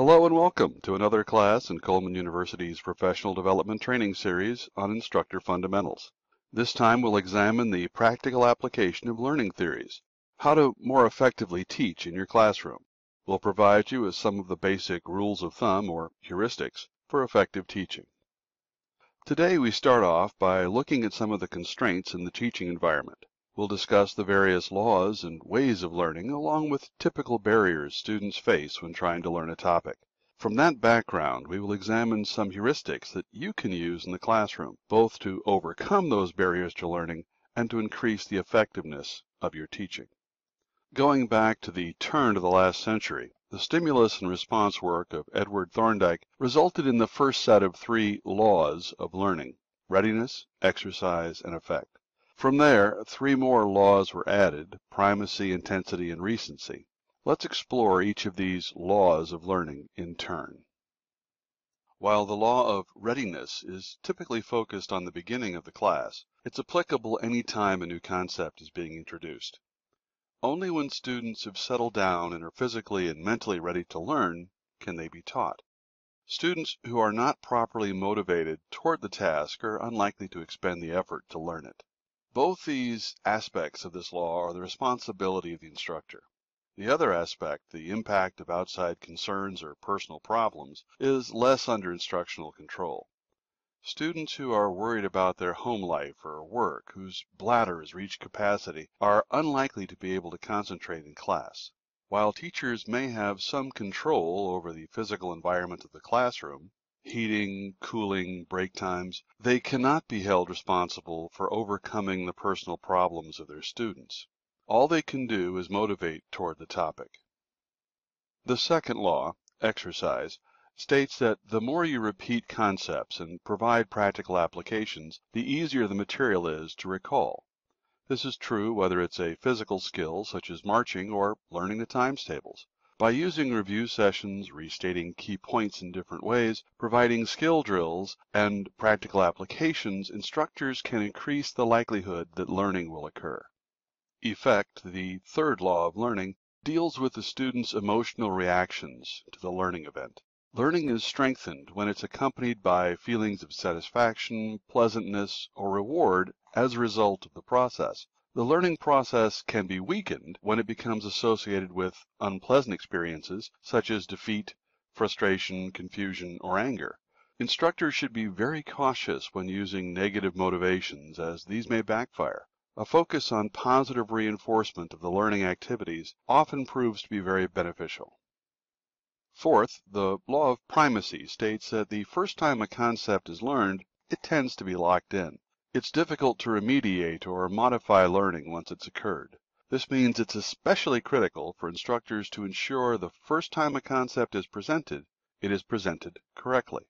Hello and welcome to another class in Coleman University's Professional Development Training Series on Instructor Fundamentals. This time we'll examine the practical application of learning theories, how to more effectively teach in your classroom. We'll provide you with some of the basic rules of thumb or heuristics for effective teaching. Today we start off by looking at some of the constraints in the teaching environment. We'll discuss the various laws and ways of learning, along with typical barriers students face when trying to learn a topic. From that background, we will examine some heuristics that you can use in the classroom, both to overcome those barriers to learning and to increase the effectiveness of your teaching. Going back to the turn of the last century, the stimulus and response work of Edward Thorndike resulted in the first set of 3 laws of learning: readiness, exercise, and effect. From there, 3 more laws were added: primacy, intensity, and recency. Let's explore each of these laws of learning in turn. While the law of readiness is typically focused on the beginning of the class, it's applicable any time a new concept is being introduced. Only when students have settled down and are physically and mentally ready to learn can they be taught. Students who are not properly motivated toward the task are unlikely to expend the effort to learn it. Both these aspects of this law are the responsibility of the instructor. The other aspect, the impact of outside concerns or personal problems, is less under instructional control. Students who are worried about their home life or work, whose bladder has reached capacity, are unlikely to be able to concentrate in class. While teachers may have some control over the physical environment of the classroom, heating, cooling, break times, they cannot be held responsible for overcoming the personal problems of their students. All they can do is motivate toward the topic. The second law, exercise, states that the more you repeat concepts and provide practical applications, the easier the material is to recall. This is true whether it's a physical skill such as marching or learning the times tables. By using review sessions, restating key points in different ways, providing skill drills, and practical applications, instructors can increase the likelihood that learning will occur. Effect, the third law of learning, deals with the student's emotional reactions to the learning event. Learning is strengthened when it's accompanied by feelings of satisfaction, pleasantness, or reward as a result of the process. The learning process can be weakened when it becomes associated with unpleasant experiences such as defeat, frustration, confusion, or anger. Instructors should be very cautious when using negative motivations, as these may backfire. A focus on positive reinforcement of the learning activities often proves to be very beneficial. Fourth, the law of primacy states that the first time a concept is learned, it tends to be locked in. It's difficult to remediate or modify learning once it's occurred. This means it's especially critical for instructors to ensure the first time a concept is presented, it is presented correctly.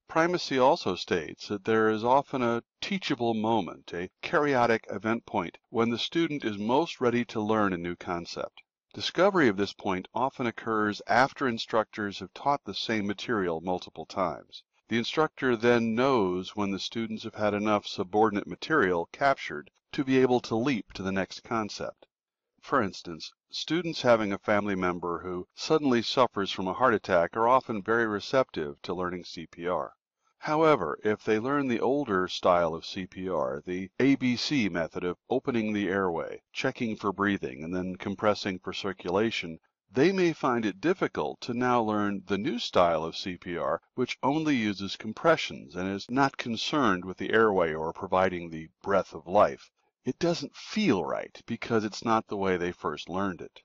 Primacy also states that there is often a teachable moment, a karyotic event point, when the student is most ready to learn a new concept. Discovery of this point often occurs after instructors have taught the same material multiple times. The instructor then knows when the students have had enough subordinate material captured to be able to leap to the next concept. For instance, students having a family member who suddenly suffers from a heart attack are often very receptive to learning CPR. However, if they learn the older style of CPR, the ABC method of opening the airway, checking for breathing, and then compressing for circulation, they may find it difficult to now learn the new style of CPR, which only uses compressions and is not concerned with the airway or providing the breath of life. It doesn't feel right because it's not the way they first learned it.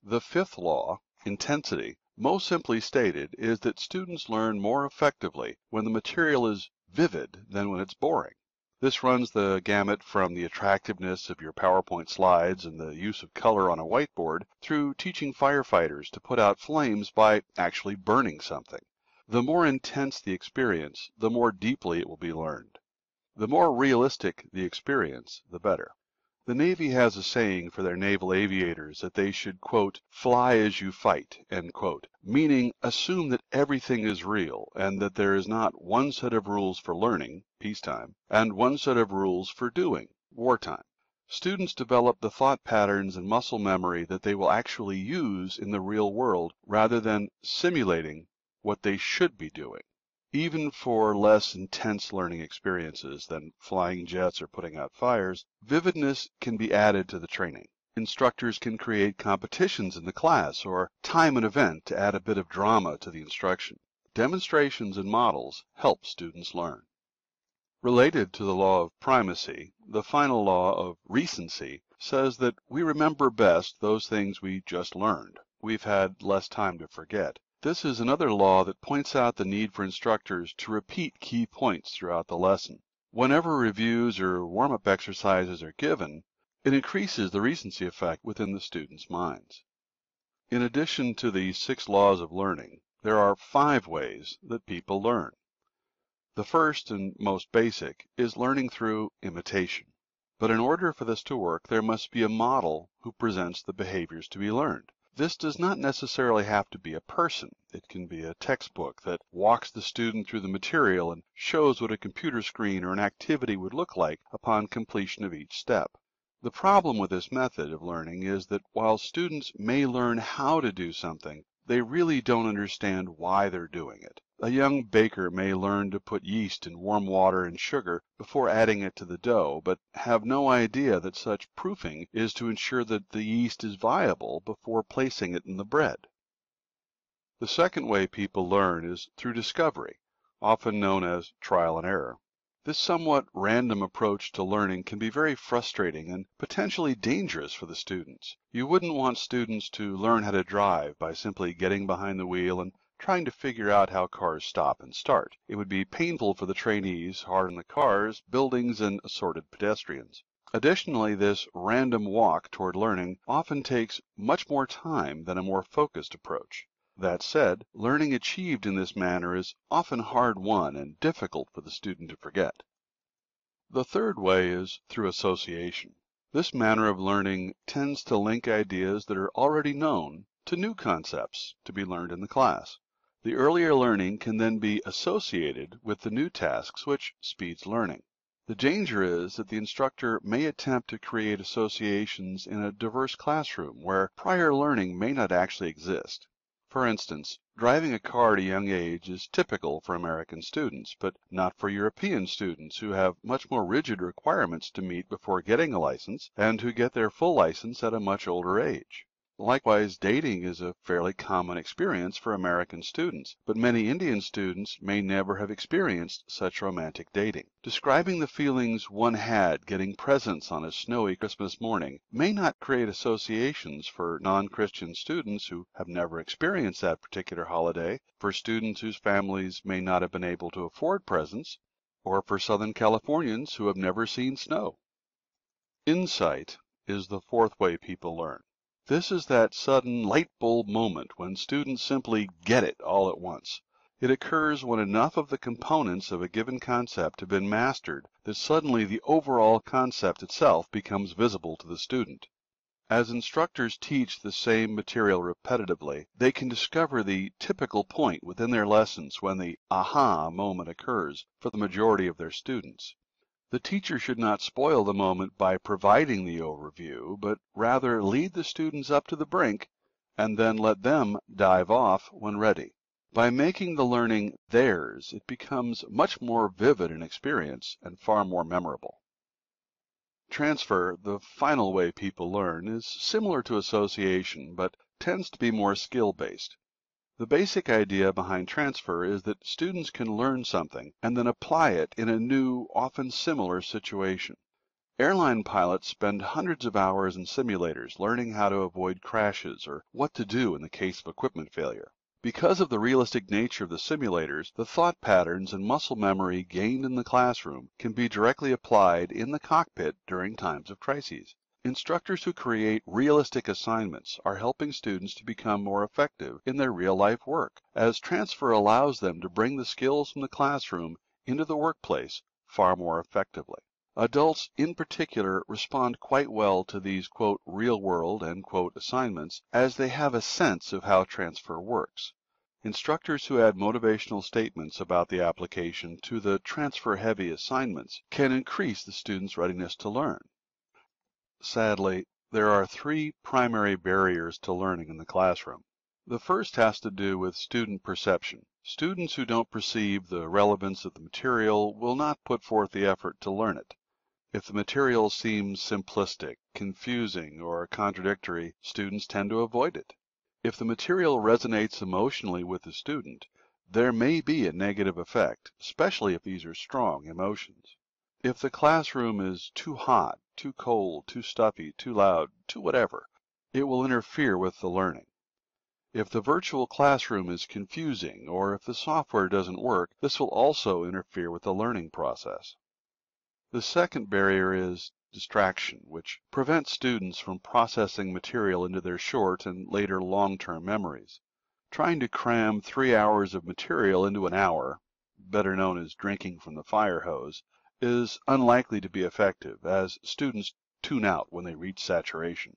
The fifth law, intensity, most simply stated, is that students learn more effectively when the material is vivid than when it's boring. This runs the gamut from the attractiveness of your PowerPoint slides and the use of color on a whiteboard through teaching firefighters to put out flames by actually burning something. The more intense the experience, the more deeply it will be learned. The more realistic the experience, the better. The Navy has a saying for their naval aviators that they should, quote, fly as you fight, end quote, meaning assume that everything is real and that there is not one set of rules for learning, peacetime, and one set of rules for doing, wartime. Students develop the thought patterns and muscle memory that they will actually use in the real world rather than simulating what they should be doing. Even for less intense learning experiences than flying jets or putting out fires, vividness can be added to the training. Instructors can create competitions in the class or time an event to add a bit of drama to the instruction. Demonstrations and models help students learn. Related to the law of primacy, the final law of recency says that we remember best those things we just learned. We've had less time to forget. This is another law that points out the need for instructors to repeat key points throughout the lesson. Whenever reviews or warm-up exercises are given, it increases the recency effect within the students' minds. In addition to the 6 laws of learning, there are 5 ways that people learn. The first and most basic is learning through imitation. But in order for this to work, there must be a model who presents the behaviors to be learned. This does not necessarily have to be a person. It can be a textbook that walks the student through the material and shows what a computer screen or an activity would look like upon completion of each step. The problem with this method of learning is that while students may learn how to do something, they really don't understand why they're doing it. A young baker may learn to put yeast in warm water and sugar before adding it to the dough, but have no idea that such proofing is to ensure that the yeast is viable before placing it in the bread. The second way people learn is through discovery, often known as trial and error. This somewhat random approach to learning can be very frustrating and potentially dangerous for the students. You wouldn't want students to learn how to drive by simply getting behind the wheel and trying to figure out how cars stop and start. It would be painful for the trainees, hard on the cars, buildings, and assorted pedestrians. Additionally, this random walk toward learning often takes much more time than a more focused approach. That said, learning achieved in this manner is often hard-won and difficult for the student to forget. The third way is through association. This manner of learning tends to link ideas that are already known to new concepts to be learned in the class. The earlier learning can then be associated with the new tasks, which speeds learning. The danger is that the instructor may attempt to create associations in a diverse classroom where prior learning may not actually exist. For instance, driving a car at a young age is typical for American students, but not for European students who have much more rigid requirements to meet before getting a license and who get their full license at a much older age. Likewise, dating is a fairly common experience for American students, but many Indian students may never have experienced such romantic dating. Describing the feelings one had getting presents on a snowy Christmas morning may not create associations for non-Christian students who have never experienced that particular holiday, for students whose families may not have been able to afford presents, or for Southern Californians who have never seen snow. Insight is the fourth way people learn. This is that sudden light bulb moment when students simply get it all at once. It occurs when enough of the components of a given concept have been mastered that suddenly the overall concept itself becomes visible to the student. As instructors teach the same material repetitively, they can discover the typical point within their lessons when the aha moment occurs for the majority of their students. The teacher should not spoil the moment by providing the overview, but rather lead the students up to the brink and then let them dive off when ready. By making the learning theirs, it becomes much more vivid an experience and far more memorable. Transfer, the final way people learn, is similar to association, but tends to be more skill-based. The basic idea behind transfer is that students can learn something and then apply it in a new, often similar situation. Airline pilots spend hundreds of hours in simulators learning how to avoid crashes or what to do in the case of equipment failure. Because of the realistic nature of the simulators, the thought patterns and muscle memory gained in the classroom can be directly applied in the cockpit during times of crises. Instructors who create realistic assignments are helping students to become more effective in their real-life work, as transfer allows them to bring the skills from the classroom into the workplace far more effectively. Adults in particular respond quite well to these, quote, real-world, end quote, assignments, as they have a sense of how transfer works. Instructors who add motivational statements about the application to the transfer-heavy assignments can increase the students' readiness to learn. Sadly, there are three primary barriers to learning in the classroom. The first has to do with student perception. Students who don't perceive the relevance of the material will not put forth the effort to learn it. If the material seems simplistic, confusing, or contradictory, students tend to avoid it. If the material resonates emotionally with the student, there may be a negative effect, especially if these are strong emotions. If the classroom is too hot, too cold, too stuffy, too loud, too whatever, it will interfere with the learning. If the virtual classroom is confusing, or if the software doesn't work, this will also interfere with the learning process. The second barrier is distraction, which prevents students from processing material into their short and later long-term memories. Trying to cram 3 hours of material into an hour, better known as drinking from the fire hose, is unlikely to be effective, as students tune out when they reach saturation.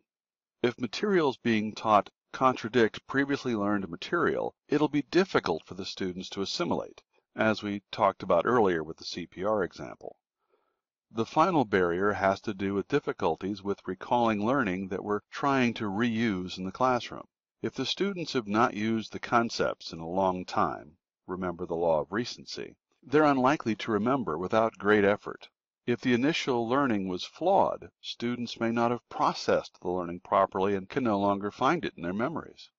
If materials being taught contradict previously learned material, it'll be difficult for the students to assimilate, as we talked about earlier with the CPR example. The final barrier has to do with difficulties with recalling learning that we're trying to reuse in the classroom. If the students have not used the concepts in a long time, remember the law of recency, they're unlikely to remember without great effort. If the initial learning was flawed, students may not have processed the learning properly and can no longer find it in their memories.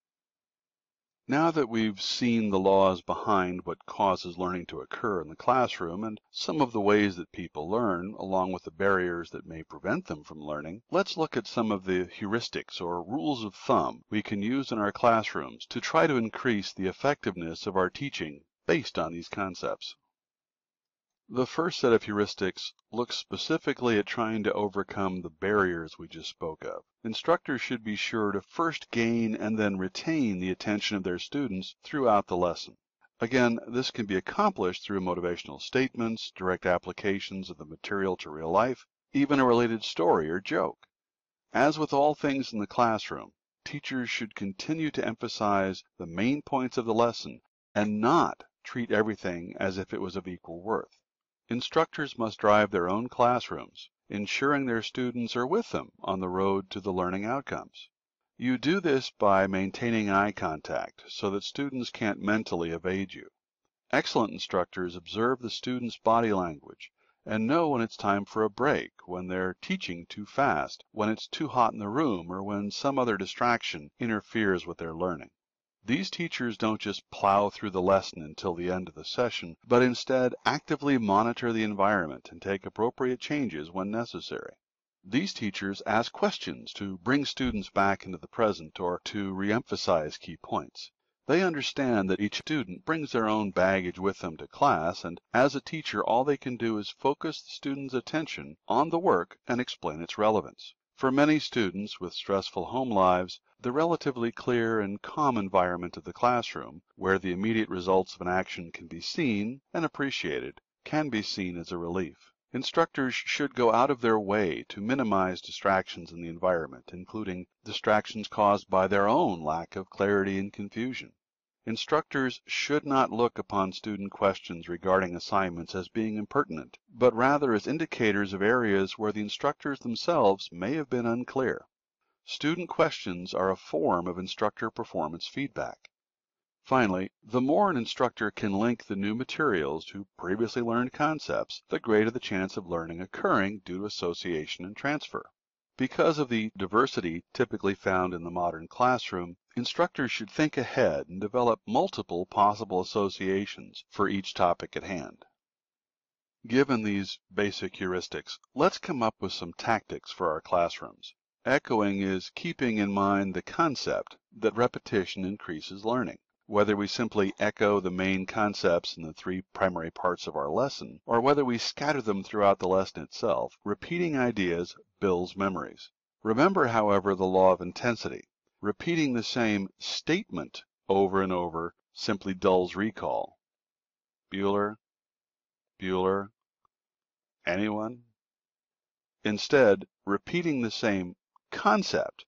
Now that we've seen the laws behind what causes learning to occur in the classroom and some of the ways that people learn, along with the barriers that may prevent them from learning, let's look at some of the heuristics or rules of thumb we can use in our classrooms to try to increase the effectiveness of our teaching based on these concepts. The first set of heuristics looks specifically at trying to overcome the barriers we just spoke of. Instructors should be sure to first gain and then retain the attention of their students throughout the lesson. Again, this can be accomplished through motivational statements, direct applications of the material to real life, even a related story or joke. As with all things in the classroom, teachers should continue to emphasize the main points of the lesson and not treat everything as if it was of equal worth. Instructors must drive their own classrooms, ensuring their students are with them on the road to the learning outcomes. You do this by maintaining eye contact so that students can't mentally evade you. Excellent instructors observe the students' body language and know when it's time for a break, when they're teaching too fast, when it's too hot in the room, or when some other distraction interferes with their learning. These teachers don't just plow through the lesson until the end of the session, but instead actively monitor the environment and take appropriate changes when necessary. These teachers ask questions to bring students back into the present or to re-emphasize key points. They understand that each student brings their own baggage with them to class, and as a teacher, all they can do is focus the student's attention on the work and explain its relevance. For many students with stressful home lives, the relatively clear and calm environment of the classroom, where the immediate results of an action can be seen and appreciated, can be seen as a relief. Instructors should go out of their way to minimize distractions in the environment, including distractions caused by their own lack of clarity and confusion. Instructors should not look upon student questions regarding assignments as being impertinent, but rather as indicators of areas where the instructors themselves may have been unclear. Student questions are a form of instructor performance feedback. Finally, the more an instructor can link the new materials to previously learned concepts, the greater the chance of learning occurring due to association and transfer. Because of the diversity typically found in the modern classroom, instructors should think ahead and develop multiple possible associations for each topic at hand. Given these basic heuristics, let's come up with some tactics for our classrooms. Echoing is keeping in mind the concept that repetition increases learning. Whether we simply echo the main concepts in the three primary parts of our lesson, or whether we scatter them throughout the lesson itself, repeating ideas builds memories. Remember, however, the law of intensity. Repeating the same statement over and over simply dulls recall. Bueller, Bueller, anyone? Instead, repeating the same concept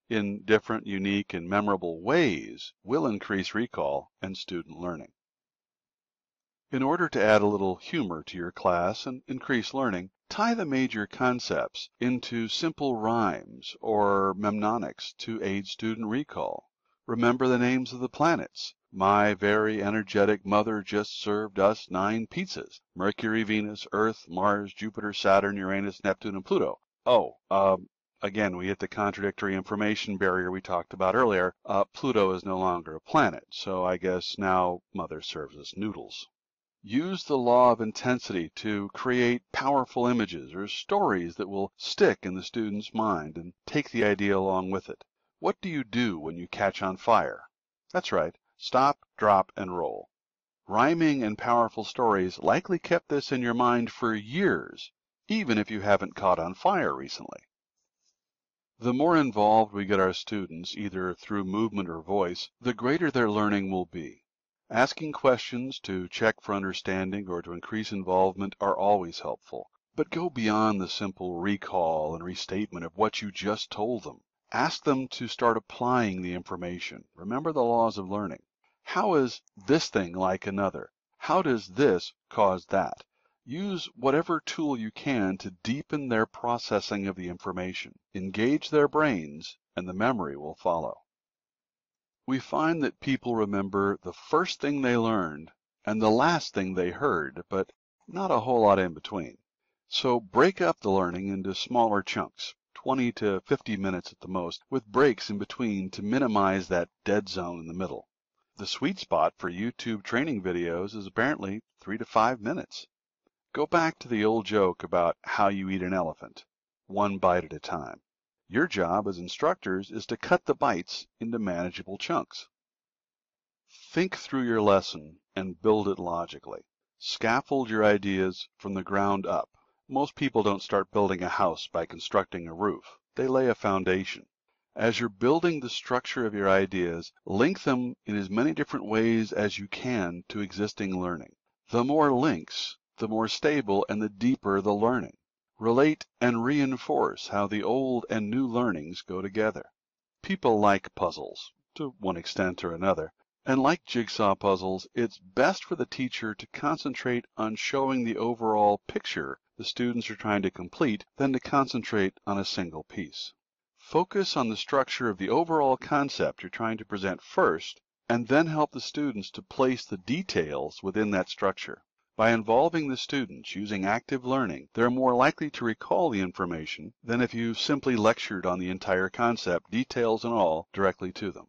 in different, unique, and memorable ways will increase recall and student learning. In order to add a little humor to your class and increase learning, tie the major concepts into simple rhymes or mnemonics to aid student recall. Remember the names of the planets. My very energetic mother just served us 9 pizzas. Mercury, Venus, Earth, Mars, Jupiter, Saturn, Uranus, Neptune, and Pluto. Again, we hit the contradictory information barrier we talked about earlier. Pluto is no longer a planet, so I guess now Mother serves us noodles. Use the law of intensity to create powerful images or stories that will stick in the student's mind and take the idea along with it. What do you do when you catch on fire? That's right. Stop, drop, and roll. Rhyming and powerful stories likely kept this in your mind for years, even if you haven't caught on fire recently. The more involved we get our students, either through movement or voice, the greater their learning will be. Asking questions to check for understanding or to increase involvement are always helpful, but go beyond the simple recall and restatement of what you just told them. Ask them to start applying the information. Remember the laws of learning. How is this thing like another? How does this cause that? Use whatever tool you can to deepen their processing of the information. Engage their brains, and the memory will follow. We find that people remember the first thing they learned and the last thing they heard, but not a whole lot in between. So break up the learning into smaller chunks, 20 to 50 minutes at the most, with breaks in between to minimize that dead zone in the middle. The sweet spot for YouTube training videos is apparently 3 to 5 minutes. Go back to the old joke about how you eat an elephant, one bite at a time. Your job as instructors is to cut the bites into manageable chunks. Think through your lesson and build it logically. Scaffold your ideas from the ground up. Most people don't start building a house by constructing a roof. They lay a foundation. As you're building the structure of your ideas, link them in as many different ways as you can to existing learning. The more links, the more stable and the deeper the learning. Relate and reinforce how the old and new learnings go together. People like puzzles, to one extent or another, and like jigsaw puzzles, it's best for the teacher to concentrate on showing the overall picture the students are trying to complete than to concentrate on a single piece. Focus on the structure of the overall concept you're trying to present first, and then help the students to place the details within that structure. By involving the students using active learning, they're more likely to recall the information than if you simply lectured on the entire concept, details and all, directly to them.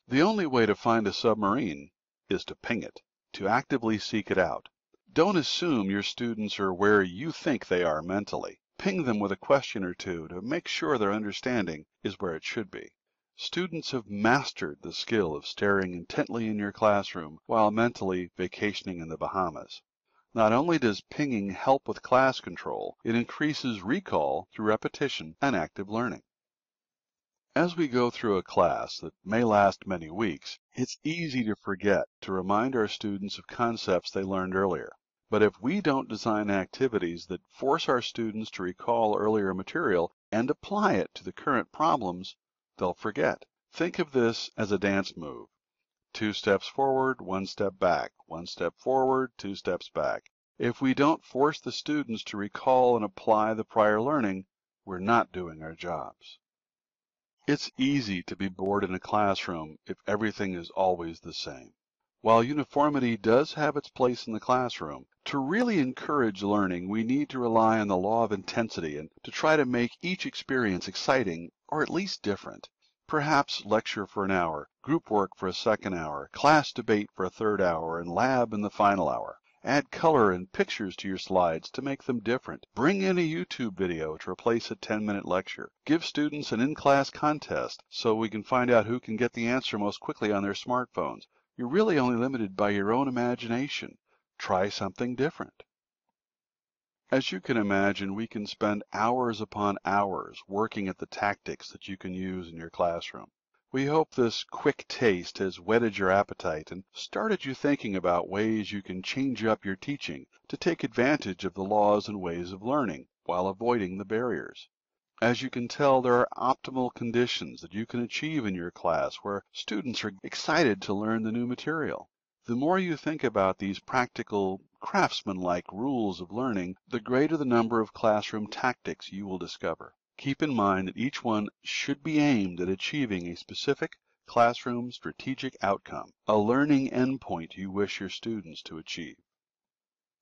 The only way to find a submarine is to ping it, to actively seek it out. Don't assume your students are where you think they are mentally. Ping them with a question or two to make sure their understanding is where it should be. Students have mastered the skill of staring intently in your classroom while mentally vacationing in the Bahamas. Not only does pinging help with class control, it increases recall through repetition and active learning. As we go through a class that may last many weeks, it's easy to forget to remind our students of concepts they learned earlier. But if we don't design activities that force our students to recall earlier material and apply it to the current problems, they'll forget. Think of this as a dance move. 2 steps forward, 1 step back, 1 step forward, 2 steps back. If we don't force the students to recall and apply the prior learning, we're not doing our jobs. It's easy to be bored in a classroom if everything is always the same. While uniformity does have its place in the classroom, to really encourage learning, we need to rely on the law of intensity and to try to make each experience exciting or at least different. Perhaps lecture for an hour, group work for a second hour, class debate for a third hour, and lab in the final hour. Add color and pictures to your slides to make them different. Bring in a YouTube video to replace a 10-minute lecture. Give students an in-class contest so we can find out who can get the answer most quickly on their smartphones. You're really only limited by your own imagination. Try something different. As you can imagine, we can spend hours upon hours working at the tactics that you can use in your classroom. We hope this quick taste has whetted your appetite and started you thinking about ways you can change up your teaching to take advantage of the laws and ways of learning while avoiding the barriers. As you can tell, there are optimal conditions that you can achieve in your class where students are excited to learn the new material. The more you think about these practical, craftsman-like rules of learning, the greater the number of classroom tactics you will discover. Keep in mind that each one should be aimed at achieving a specific classroom strategic outcome, a learning endpoint you wish your students to achieve.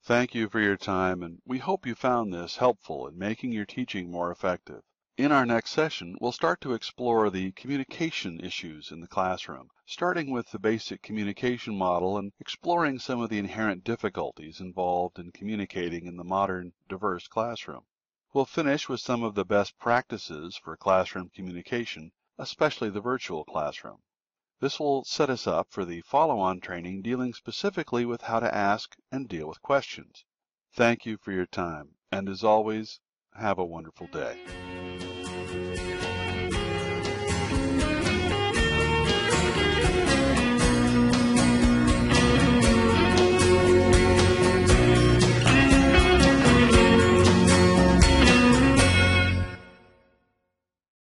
Thank you for your time, and we hope you found this helpful in making your teaching more effective. In our next session, we'll start to explore the communication issues in the classroom, starting with the basic communication model and exploring some of the inherent difficulties involved in communicating in the modern, diverse classroom. We'll finish with some of the best practices for classroom communication, especially the virtual classroom. This will set us up for the follow-on training dealing specifically with how to ask and deal with questions. Thank you for your time, and as always, have a wonderful day.